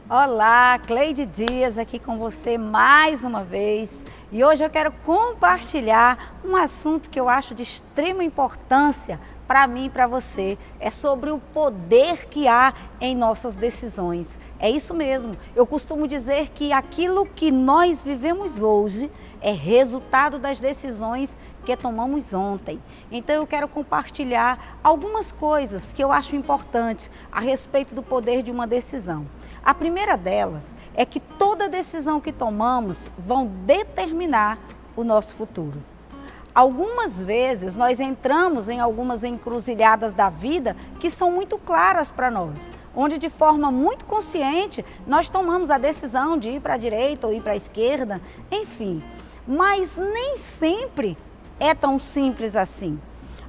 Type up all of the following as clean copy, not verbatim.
Olá, Cleide Dias aqui com você mais uma vez e hoje eu quero compartilhar um assunto que eu acho de extrema importância para mim e para você. É sobre o poder que há em nossas decisões. É isso mesmo, eu costumo dizer que aquilo que nós vivemos hoje é resultado das decisões que tomamos ontem. Então eu quero compartilhar algumas coisas que eu acho importantes a respeito do poder de uma decisão. A primeira delas é que toda decisão que tomamos vão determinar o nosso futuro. Algumas vezes nós entramos em algumas encruzilhadas da vida que são muito claras para nós, onde de forma muito consciente nós tomamos a decisão de ir para a direita ou ir para a esquerda, enfim. Mas nem sempre é tão simples assim.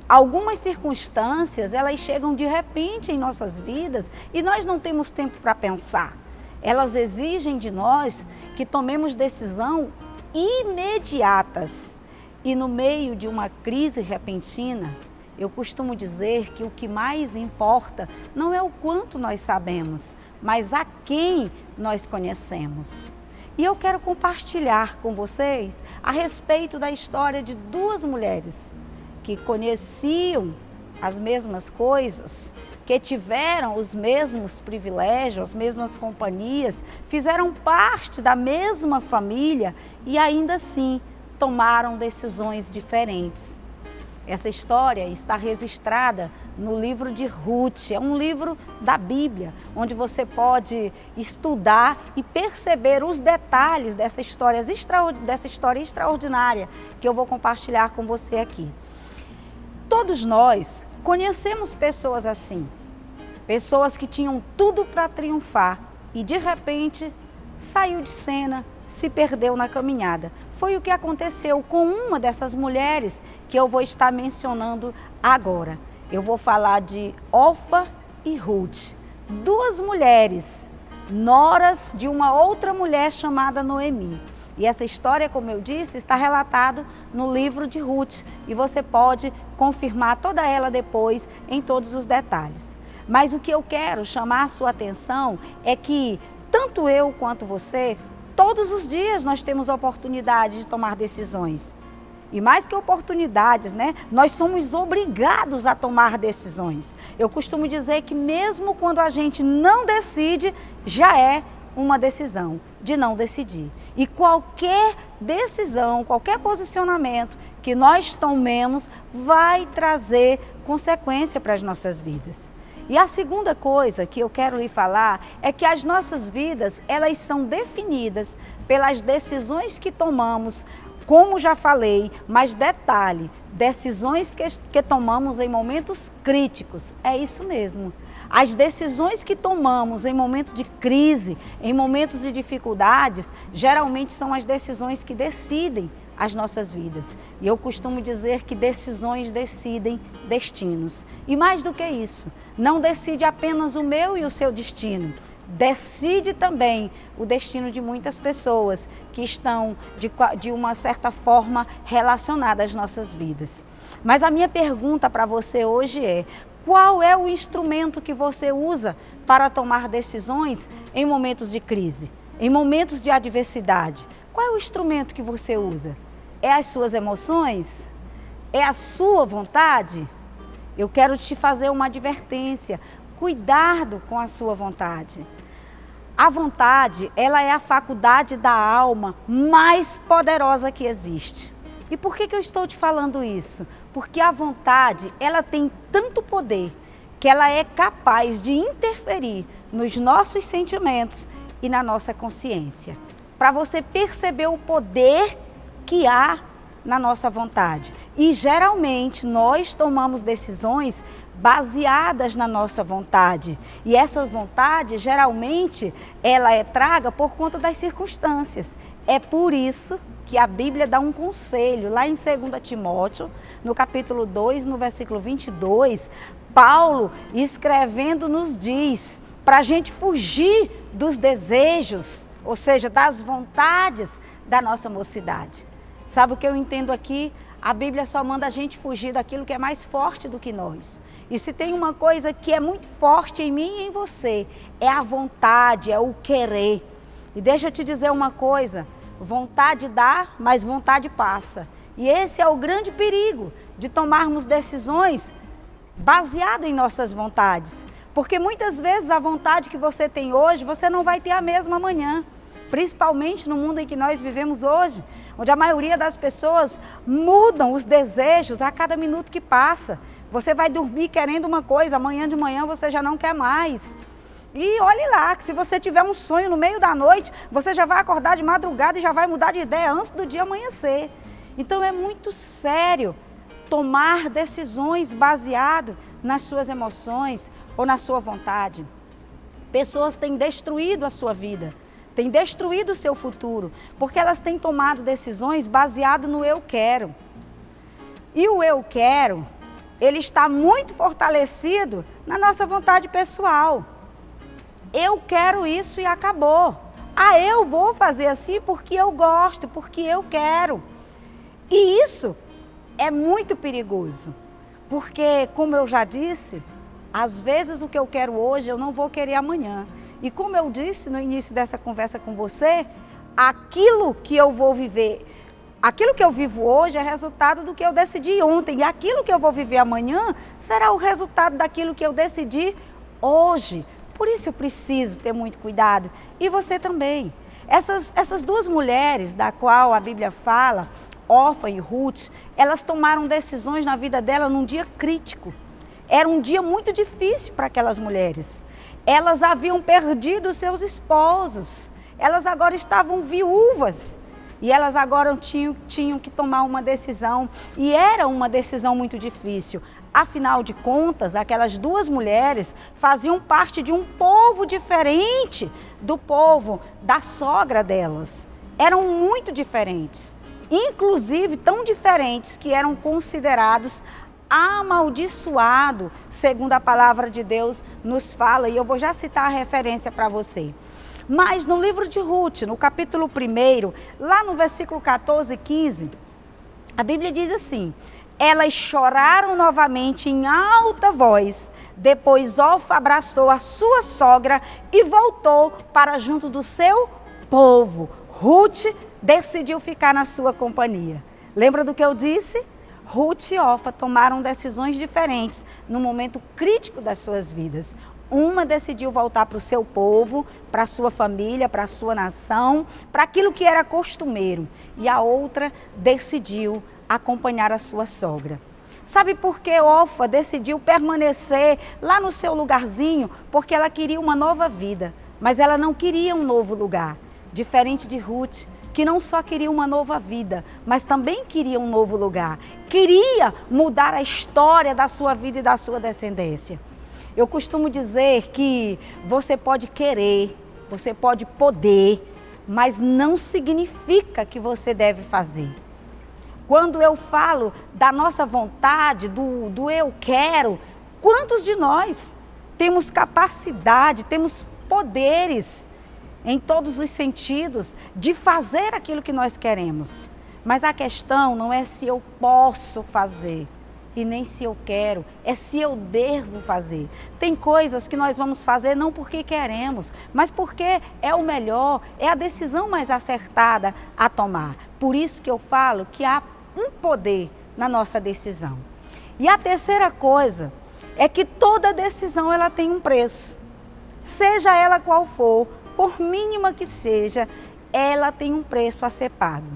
Algumas circunstâncias, elas chegam de repente em nossas vidas e nós não temos tempo para pensar. Elas exigem de nós que tomemos decisão imediatas. E no meio de uma crise repentina, eu costumo dizer que o que mais importa não é o quanto nós sabemos, mas a quem nós conhecemos. E eu quero compartilhar com vocês a respeito da história de duas mulheres que conheciam as mesmas coisas, que tiveram os mesmos privilégios, as mesmas companhias, fizeram parte da mesma família e ainda assim tomaram decisões diferentes. Essa história está registrada no livro de Ruth, é um livro da Bíblia, onde você pode estudar e perceber os detalhes dessa história extraordinária que eu vou compartilhar com você aqui. Todos nós conhecemos pessoas assim, pessoas que tinham tudo para triunfar e de repente saiu de cena, se perdeu na caminhada. Foi o que aconteceu com uma dessas mulheres que eu vou estar mencionando agora. Eu vou falar de Orfa e Ruth, duas mulheres, noras de uma outra mulher chamada Noemi. E essa história, como eu disse, está relatada no livro de Ruth e você pode confirmar toda ela depois em todos os detalhes. Mas o que eu quero chamar a sua atenção é que tanto eu quanto você, todos os dias nós temos a oportunidade de tomar decisões. E mais que oportunidades, né? Nós somos obrigados a tomar decisões. Eu costumo dizer que mesmo quando a gente não decide, já é uma decisão de não decidir. E qualquer decisão, qualquer posicionamento que nós tomemos vai trazer consequência para as nossas vidas. E a segunda coisa que eu quero lhe falar é que as nossas vidas, elas são definidas pelas decisões que tomamos, como já falei, mas detalhe, decisões que tomamos em momentos críticos, é isso mesmo. As decisões que tomamos em momentos de crise, em momentos de dificuldades, geralmente são as decisões que decidem as nossas vidas. E eu costumo dizer que decisões decidem destinos. E mais do que isso, não decide apenas o meu e o seu destino. Decide também o destino de muitas pessoas que estão, de uma certa forma, relacionadas às nossas vidas. Mas a minha pergunta para você hoje é: qual é o instrumento que você usa para tomar decisões em momentos de crise, em momentos de adversidade? Qual é o instrumento que você usa? É as suas emoções? É a sua vontade? Eu quero te fazer uma advertência. Cuidado com a sua vontade. A vontade, ela é a faculdade da alma mais poderosa que existe. E por que eu estou te falando isso? Porque a vontade, ela tem tanto poder que ela é capaz de interferir nos nossos sentimentos e na nossa consciência. Para você perceber o poder que há na nossa vontade. E geralmente nós tomamos decisões baseadas na nossa vontade. E essa vontade, geralmente, ela é traga por conta das circunstâncias. É por isso que a Bíblia dá um conselho, lá em 2 Timóteo, no capítulo 2, no versículo 22, Paulo, escrevendo, nos diz para a gente fugir dos desejos, ou seja, das vontades da nossa mocidade. Sabe o que eu entendo aqui? A Bíblia só manda a gente fugir daquilo que é mais forte do que nós. E se tem uma coisa que é muito forte em mim e em você, é a vontade, é o querer. E deixa eu te dizer uma coisa, vontade dá, mas vontade passa. E esse é o grande perigo de tomarmos decisões baseadas em nossas vontades. Porque muitas vezes a vontade que você tem hoje, você não vai ter a mesma amanhã. Principalmente no mundo em que nós vivemos hoje, onde a maioria das pessoas mudam os desejos a cada minuto que passa. Você vai dormir querendo uma coisa, amanhã de manhã você já não quer mais. E olhe lá, que se você tiver um sonho no meio da noite, você já vai acordar de madrugada e já vai mudar de ideia antes do dia amanhecer. Então é muito sério tomar decisões baseadas nas suas emoções ou na sua vontade. Pessoas têm destruído a sua vida, têm destruído o seu futuro, porque elas têm tomado decisões baseadas no eu quero. E o eu quero, ele está muito fortalecido na nossa vontade pessoal. Eu quero isso e acabou. Ah, eu vou fazer assim porque eu gosto, porque eu quero. E isso é muito perigoso, porque, como eu já disse, às vezes o que eu quero hoje eu não vou querer amanhã. E como eu disse no início dessa conversa com você, aquilo que eu vou viver, aquilo que eu vivo hoje é resultado do que eu decidi ontem. E aquilo que eu vou viver amanhã será o resultado daquilo que eu decidi hoje. Por isso eu preciso ter muito cuidado. E você também. Essas duas mulheres da qual a Bíblia fala, Orfa e Ruth, elas tomaram decisões na vida dela num dia crítico. Era um dia muito difícil para aquelas mulheres. Elas haviam perdido seus esposos. Elas agora estavam viúvas. E elas agora tinham que tomar uma decisão. E era uma decisão muito difícil. Afinal de contas, aquelas duas mulheres faziam parte de um povo diferente do povo da sogra delas. Eram muito diferentes. Inclusive tão diferentes que eram considerados amaldiçoados, segundo a palavra de Deus nos fala, e eu vou já citar a referência para você. Mas no livro de Ruth, no capítulo 1, lá no versículo 14 e 15, a Bíblia diz assim: elas choraram novamente em alta voz, depois Orfa abraçou a sua sogra e voltou para junto do seu povo. Ruth decidiu ficar na sua companhia. Lembra do que eu disse? Ruth e Orfa tomaram decisões diferentes no momento crítico das suas vidas. Uma decidiu voltar para o seu povo, para a sua família, para a sua nação, para aquilo que era costumeiro. E a outra decidiu acompanhar a sua sogra. Sabe por que Orfa decidiu permanecer lá no seu lugarzinho? Porque ela queria uma nova vida, mas ela não queria um novo lugar. Diferente de Ruth, que não só queria uma nova vida, mas também queria um novo lugar. Queria mudar a história da sua vida e da sua descendência. Eu costumo dizer que você pode querer, você pode poder, mas não significa que você deve fazer. Quando eu falo da nossa vontade, do eu quero, quantos de nós temos capacidade, temos poderes em todos os sentidos de fazer aquilo que nós queremos? Mas a questão não é se eu posso fazer e nem se eu quero, é se eu devo fazer. Tem coisas que nós vamos fazer não porque queremos, mas porque é o melhor, é a decisão mais acertada a tomar. Por isso que eu falo que há um poder na nossa decisão. E a terceira coisa é que toda decisão ela tem um preço. Seja ela qual for, por mínima que seja, ela tem um preço a ser pago.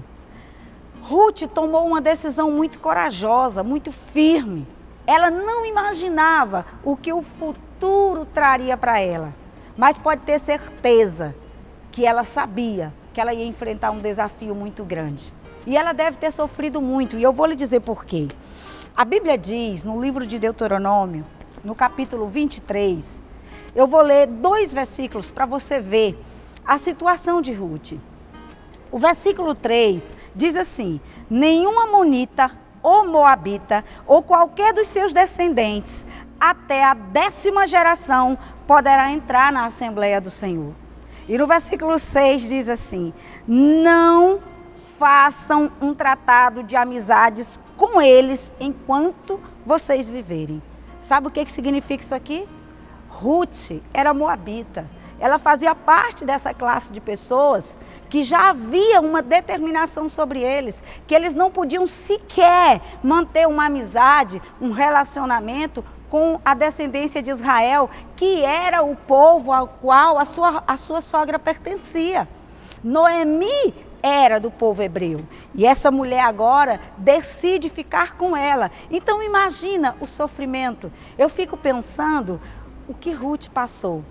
Ruth tomou uma decisão muito corajosa, muito firme. Ela não imaginava o que o futuro traria para ela, mas pode ter certeza que ela sabia que ela ia enfrentar um desafio muito grande. E ela deve ter sofrido muito, e eu vou lhe dizer por quê. A Bíblia diz, no livro de Deuteronômio, no capítulo 23, eu vou ler 2 versículos para você ver a situação de Ruth. O versículo 3 diz assim: nenhum amonita ou moabita ou qualquer dos seus descendentes até a 10ª geração poderá entrar na Assembleia do Senhor. E no versículo 6 diz assim: não façam um tratado de amizades com eles enquanto vocês viverem. Sabe o que significa isso aqui? Ruth era moabita. Ela fazia parte dessa classe de pessoas que já havia uma determinação sobre eles, que eles não podiam sequer manter uma amizade, um relacionamento com a descendência de Israel, que era o povo ao qual a sua sogra pertencia. Noemi era do povo hebreu e essa mulher agora decide ficar com ela. Então imagina o sofrimento. Eu fico pensando o que Ruth passou.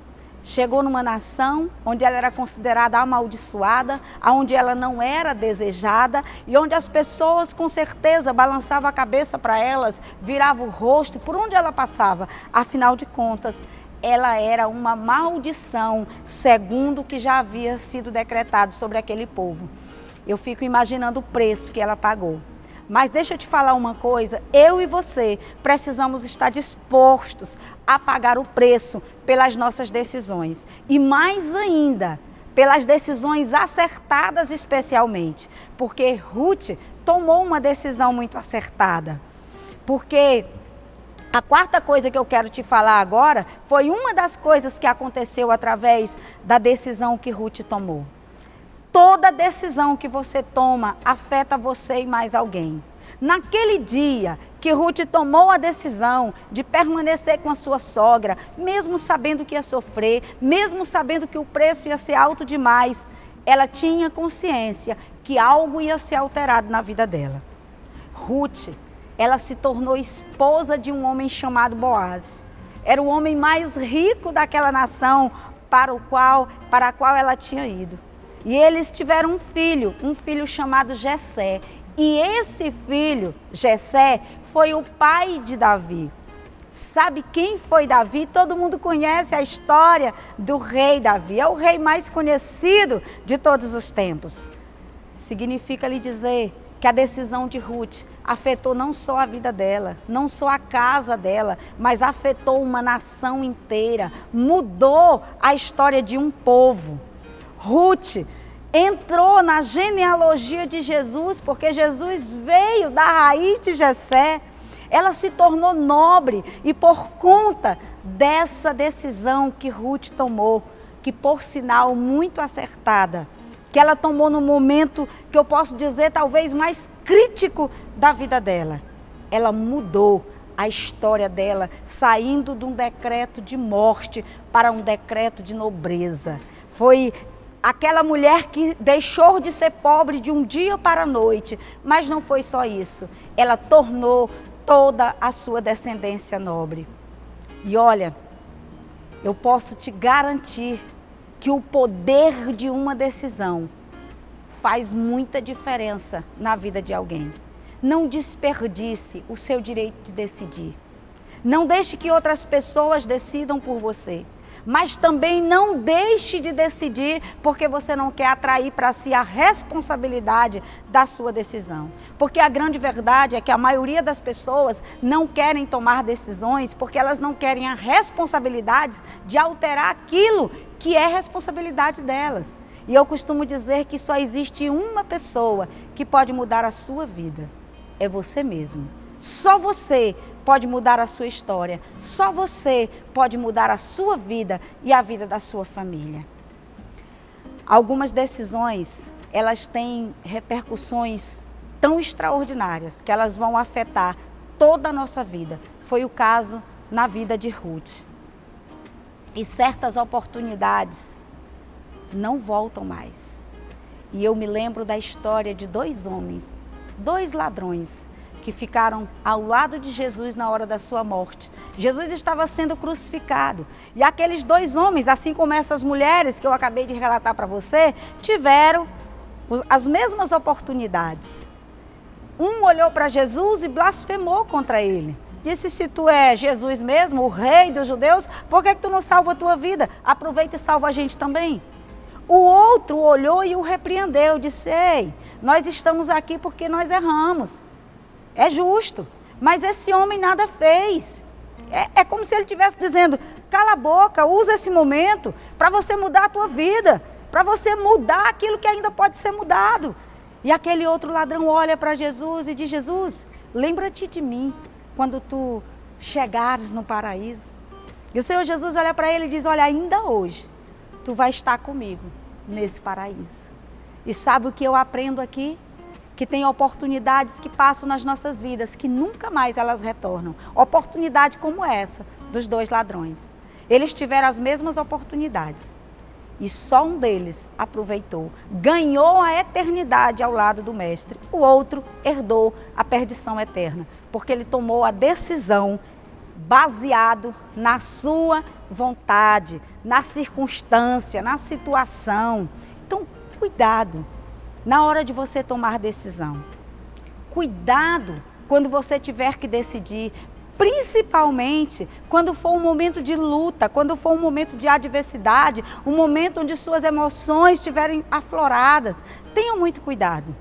Chegou numa nação onde ela era considerada amaldiçoada, onde ela não era desejada e onde as pessoas com certeza balançavam a cabeça para elas, viravam o rosto por onde ela passava. Afinal de contas, ela era uma maldição, segundo o que já havia sido decretado sobre aquele povo. Eu fico imaginando o preço que ela pagou. Mas deixa eu te falar uma coisa, eu e você precisamos estar dispostos a pagar o preço pelas nossas decisões. E mais ainda, pelas decisões acertadas especialmente. Porque Ruth tomou uma decisão muito acertada. Porque a quarta coisa que eu quero te falar agora foi uma das coisas que aconteceu através da decisão que Ruth tomou. Toda decisão que você toma afeta você e mais alguém. Naquele dia que Ruth tomou a decisão de permanecer com a sua sogra, mesmo sabendo que ia sofrer, mesmo sabendo que o preço ia ser alto demais, ela tinha consciência que algo ia ser alterado na vida dela. Ruth, ela se tornou esposa de um homem chamado Boaz. Era o homem mais rico daquela nação para a qual ela tinha ido. E eles tiveram um filho chamado Jessé. E esse filho, Jessé, foi o pai de Davi. Sabe quem foi Davi? Todo mundo conhece a história do rei Davi. É o rei mais conhecido de todos os tempos. Significa lhe dizer que a decisão de Ruth afetou não só a vida dela, não só a casa dela, mas afetou uma nação inteira. Mudou a história de um povo. Ruth entrou na genealogia de Jesus, porque Jesus veio da raiz de Jessé. Ela se tornou nobre e por conta dessa decisão que Ruth tomou, que por sinal muito acertada, que ela tomou no momento que eu posso dizer talvez mais crítico da vida dela, ela mudou a história dela, saindo de um decreto de morte para um decreto de nobreza. Foi aquela mulher que deixou de ser pobre de um dia para a noite, mas não foi só isso. Ela tornou toda a sua descendência nobre. E olha, eu posso te garantir que o poder de uma decisão faz muita diferença na vida de alguém. Não desperdice o seu direito de decidir. Não deixe que outras pessoas decidam por você. Mas também não deixe de decidir porque você não quer atrair para si a responsabilidade da sua decisão. Porque a grande verdade é que a maioria das pessoas não querem tomar decisões porque elas não querem a responsabilidade de alterar aquilo que é responsabilidade delas. E eu costumo dizer que só existe uma pessoa que pode mudar a sua vida. É você mesmo. Só você pode mudar a sua história. Só você pode mudar a sua vida e a vida da sua família. Algumas decisões, elas têm repercussões tão extraordinárias que elas vão afetar toda a nossa vida. Foi o caso na vida de Ruth. E certas oportunidades não voltam mais. E eu me lembro da história de dois homens, dois ladrões, que ficaram ao lado de Jesus na hora da sua morte. Jesus estava sendo crucificado. E aqueles dois homens, assim como essas mulheres que eu acabei de relatar para você, tiveram as mesmas oportunidades. Um olhou para Jesus e blasfemou contra ele. Disse, se tu é Jesus mesmo, o rei dos judeus, por que tu não salva a tua vida? Aproveita e salva a gente também. O outro olhou e o repreendeu, disse, ei, nós estamos aqui porque nós erramos. É justo, mas esse homem nada fez. É como se ele estivesse dizendo, cala a boca, usa esse momento para você mudar a tua vida, para você mudar aquilo que ainda pode ser mudado. E aquele outro ladrão olha para Jesus e diz: Jesus, lembra-te de mim quando tu chegares no paraíso. E o Senhor Jesus olha para ele e diz: olha, ainda hoje tu vai estar comigo nesse paraíso. E sabe o que eu aprendo aqui? Que tem oportunidades que passam nas nossas vidas, que nunca mais elas retornam. Oportunidade como essa dos 2 ladrões. Eles tiveram as mesmas oportunidades. E só um deles aproveitou. Ganhou a eternidade ao lado do mestre. O outro herdou a perdição eterna. Porque ele tomou a decisão baseado na sua vontade, na circunstância, na situação. Então, cuidado na hora de você tomar decisão. Cuidado quando você tiver que decidir, principalmente quando for um momento de luta, quando for um momento de adversidade, um momento onde suas emoções estiverem afloradas. Tenham muito cuidado.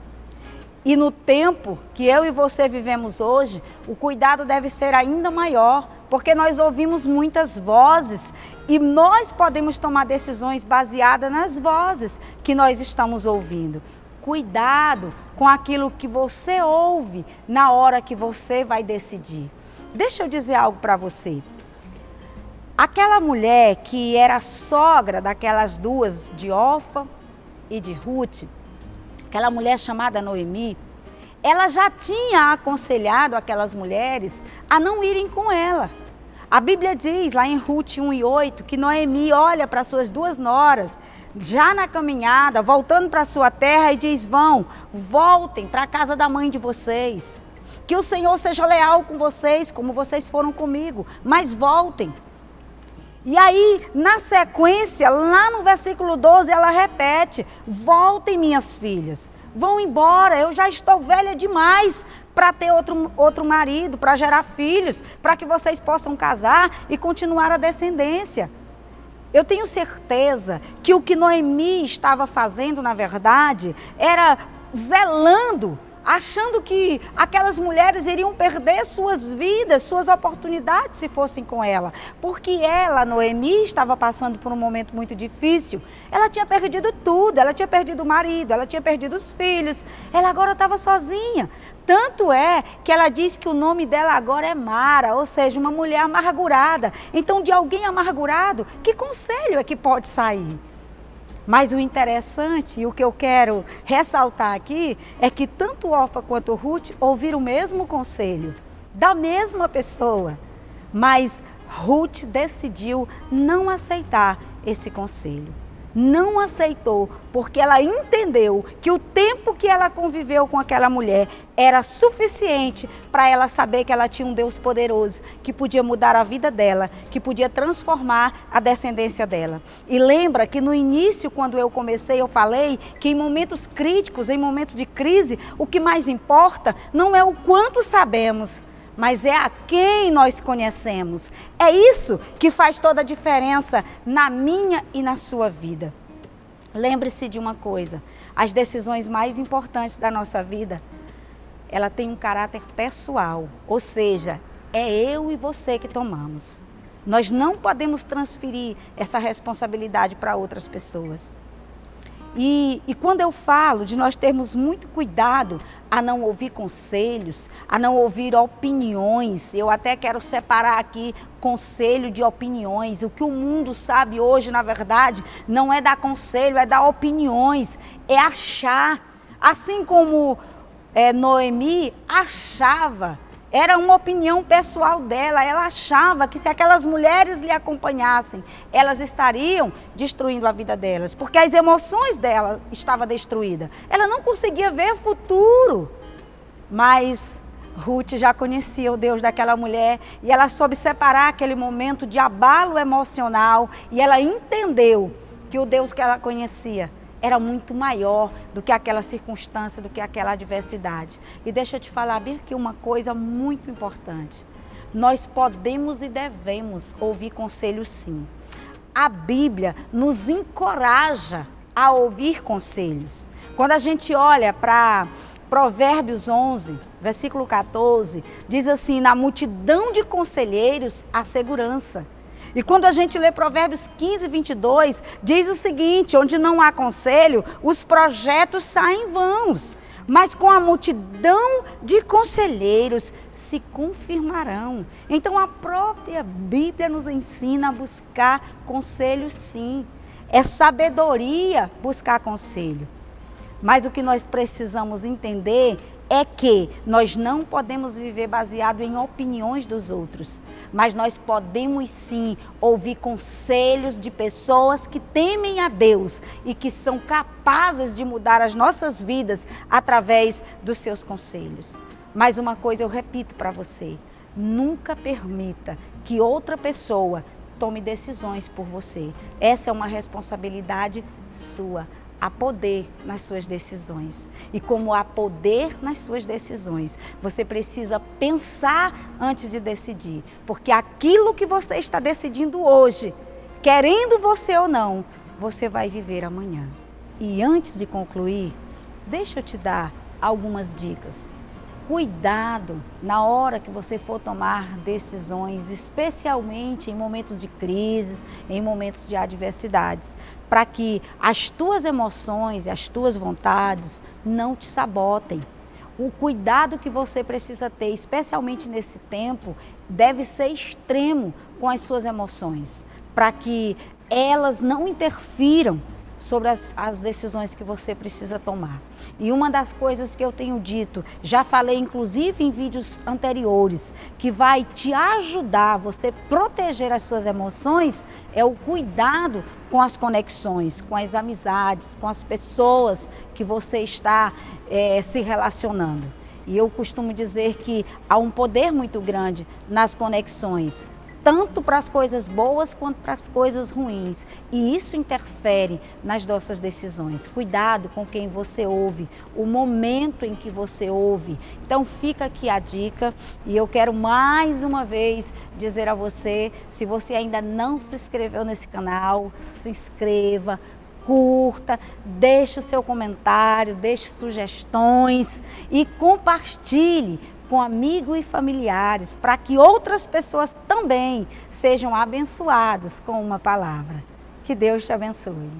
E no tempo que eu e você vivemos hoje, o cuidado deve ser ainda maior, porque nós ouvimos muitas vozes e nós podemos tomar decisões baseadas nas vozes que nós estamos ouvindo. Cuidado com aquilo que você ouve na hora que você vai decidir. Deixa eu dizer algo para você. Aquela mulher que era sogra daquelas 2, de Orfa e de Ruth, aquela mulher chamada Noemi, ela já tinha aconselhado aquelas mulheres a não irem com ela. A Bíblia diz lá em Ruth 1:8 que Noemi olha para suas 2 noras, já na caminhada, voltando para sua terra, e diz: voltem para a casa da mãe de vocês. Que o Senhor seja leal com vocês, como vocês foram comigo, mas voltem. E aí, na sequência, lá no versículo 12, ela repete: voltem, minhas filhas, vão embora, eu já estou velha demais para ter outro marido, para gerar filhos, para que vocês possam casar e continuar a descendência. Eu tenho certeza que o que Noemi estava fazendo, na verdade, era zelando, achando que aquelas mulheres iriam perder suas vidas, suas oportunidades se fossem com ela. Porque ela, Noemi, estava passando por um momento muito difícil. Ela tinha perdido tudo, ela tinha perdido o marido, ela tinha perdido os filhos. Ela agora estava sozinha. Tanto é que ela diz que o nome dela agora é Mara, ou seja, uma mulher amargurada. Então, de alguém amargurado, que conselho é que pode sair? Mas o interessante e o que eu quero ressaltar aqui é que tanto Orfa quanto Ruth ouviram o mesmo conselho, da mesma pessoa. Mas Ruth decidiu não aceitar esse conselho. Não aceitou, porque ela entendeu que o tempo que ela conviveu com aquela mulher era suficiente para ela saber que ela tinha um Deus poderoso, que podia mudar a vida dela, que podia transformar a descendência dela. E lembra que no início, quando eu comecei, eu falei que em momentos críticos, em momentos de crise, o que mais importa não é o quanto sabemos, mas é a quem nós conhecemos. É isso que faz toda a diferença na minha e na sua vida. Lembre-se de uma coisa: as decisões mais importantes da nossa vida, ela tem um caráter pessoal, ou seja, é eu e você que tomamos. Nós não podemos transferir essa responsabilidade para outras pessoas. E quando eu falo de nós termos muito cuidado a não ouvir conselhos, a não ouvir opiniões, eu até quero separar aqui conselho de opiniões. O que o mundo sabe hoje, na verdade, não é dar conselho, é dar opiniões, é achar. Assim como Noemi achava, era uma opinião pessoal dela, ela achava que se aquelas mulheres lhe acompanhassem, elas estariam destruindo a vida delas, porque as emoções dela estavam destruídas. Ela não conseguia ver o futuro, mas Ruth já conhecia o Deus daquela mulher e ela soube separar aquele momento de abalo emocional e ela entendeu que o Deus que ela conhecia era muito maior do que aquela circunstância, do que aquela adversidade. E deixa eu te falar bem aqui uma coisa muito importante. Nós podemos e devemos ouvir conselhos, sim. A Bíblia nos encoraja a ouvir conselhos. Quando a gente olha para Provérbios 11, versículo 14, diz assim: na multidão de conselheiros há segurança. E quando a gente lê Provérbios 15, 22, diz o seguinte: onde não há conselho, os projetos saem vãos. mas com a multidão de conselheiros se confirmarão. Então a própria Bíblia nos ensina a buscar conselho, sim. É sabedoria buscar conselho. Mas o que nós precisamos entender é que nós não podemos viver baseado em opiniões dos outros, mas nós podemos sim ouvir conselhos de pessoas que temem a Deus e que são capazes de mudar as nossas vidas através dos seus conselhos. Mais uma coisa eu repito para você: nunca permita que outra pessoa tome decisões por você. Essa é uma responsabilidade sua. Há poder nas suas decisões. E como há poder nas suas decisões, você precisa pensar antes de decidir. Porque aquilo que você está decidindo hoje, querendo você ou não, você vai viver amanhã. E antes de concluir, deixa eu te dar algumas dicas. Cuidado na hora que você for tomar decisões, especialmente em momentos de crise, em momentos de adversidades, para que as tuas emoções e as tuas vontades não te sabotem. O cuidado que você precisa ter, especialmente nesse tempo, deve ser extremo com as suas emoções, para que elas não interfiram sobre as decisões que você precisa tomar. E uma das coisas que eu tenho dito, já falei inclusive em vídeos anteriores, que vai te ajudar a você proteger as suas emoções, é o cuidado com as conexões, com as amizades, com as pessoas que você está se relacionando. E eu costumo dizer que há um poder muito grande nas conexões, tanto para as coisas boas quanto para as coisas ruins. E isso interfere nas nossas decisões. Cuidado com quem você ouve, o momento em que você ouve. Então fica aqui a dica e eu quero mais uma vez dizer a você, se você ainda não se inscreveu nesse canal, se inscreva, curta, deixe o seu comentário, deixe sugestões e compartilhe com amigos e familiares, para que outras pessoas também sejam abençoadas com uma palavra. Que Deus te abençoe.